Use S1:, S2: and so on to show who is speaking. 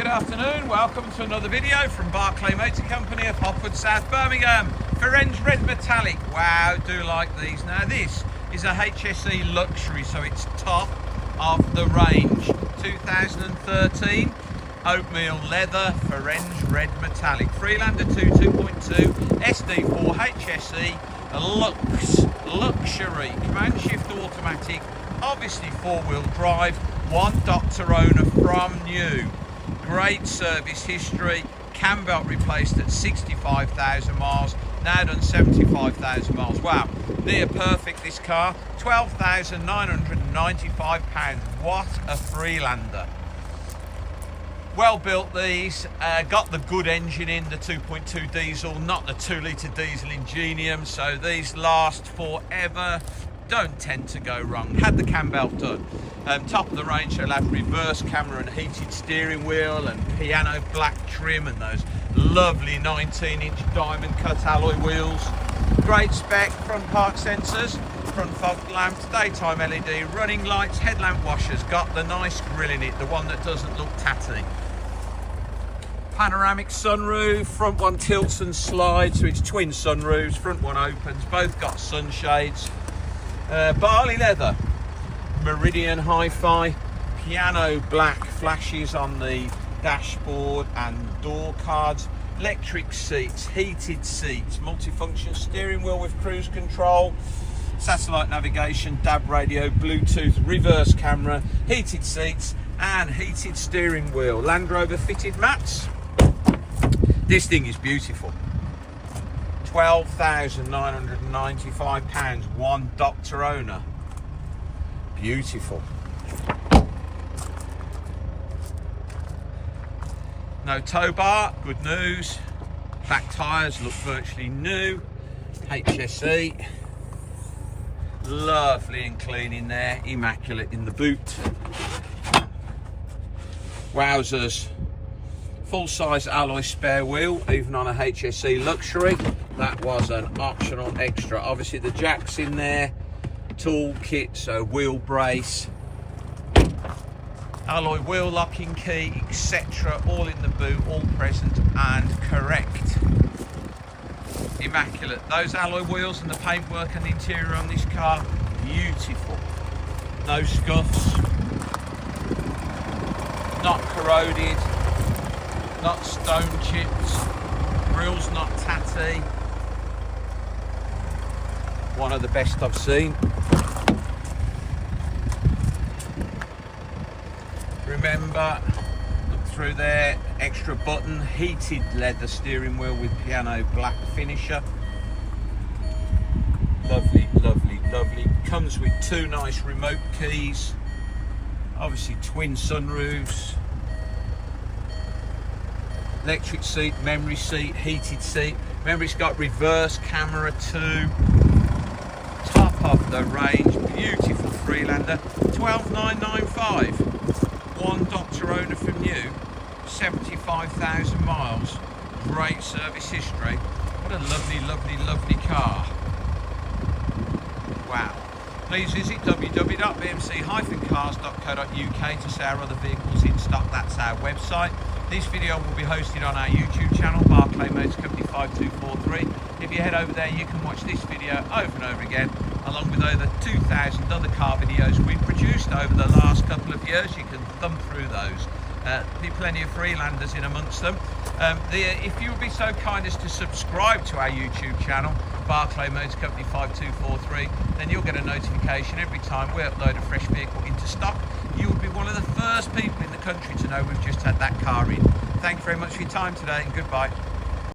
S1: Good afternoon, welcome to another video from Barclay Motor Company of Hopwood, South Birmingham. Ferenz Red Metallic, wow, do like these. Now this is a HSE Luxury, so it's top of the range. 2013 oatmeal leather Ferenz Red Metallic. Freelander 2.2 SD4 HSE Lux Luxury. Command shift automatic, obviously four-wheel drive, one doctor owner from new. Great service history, cam belt replaced at 65,000 miles, now done 75,000 miles. Wow, near perfect this car, £12,995. What a Freelander. Well built these, got the good engine in, the 2.2 diesel, not the 2 litre diesel Ingenium, so these last forever, don't tend to go wrong. Had the cam belt done. Top of the range, so it'll have reverse camera and heated steering wheel and piano black trim and those lovely 19-inch diamond cut alloy wheels. Great spec, front park sensors, front fog lamps, daytime LED, running lights, headlamp washers, got the nice grille in it, the one that doesn't look tatty. Panoramic sunroof, front one tilts and slides, so it's twin sunroofs, front one opens, both got sunshades. Barley leather, Meridian Hi-Fi, piano black flashes on the dashboard and door cards, electric seats, heated seats, multifunction steering wheel with cruise control, satellite navigation, DAB radio, Bluetooth, reverse camera, heated seats and heated steering wheel. Land Rover fitted mats. This thing is beautiful. £12,995, one doctor owner. Beautiful. No tow bar, good news. Back tyres look virtually new. HSE. Lovely and clean in there, immaculate in the boot. Wowzers. Full-size alloy spare wheel, even on a HSE Luxury. That was an optional extra. Obviously the jack's in there, tool kit, so wheel brace, alloy wheel locking key, etc. All in the boot, all present and correct. Immaculate. Those alloy wheels and the paintwork and the interior on this car, beautiful. No scuffs, not corroded, not stone chips, grill's not tatty. One of the best I've seen. Remember, look through there, extra button, heated leather steering wheel with piano black finisher. Lovely, lovely, lovely. Comes with two nice remote keys. Obviously twin sunroofs. Electric seat, memory seat, heated seat. Remember, it's got reverse camera too. Top of the range, beautiful Freelander. £12,995. One doctor owner from new, 75,000 miles. Great service history. What a lovely, lovely, lovely car. Wow. Please visit www.bmc-cars.co.uk to see our other vehicles in stock. That's our website. This video will be hosted on our YouTube channel, Barclay Motor Company 5243. If you head over there, you can watch this video over and over again, along with over 2,000 other car videos we've produced over the last couple of years. You can thumb through those. There'll be plenty of Freelanders in amongst them. If you would be so kind as to subscribe to our YouTube channel, Barclay Motor Company 5243, then you'll get a notification every time we upload a fresh vehicle into stock. You will be one of the first people in the country to know we've just had that car in. Thank you very much for your time today, and goodbye.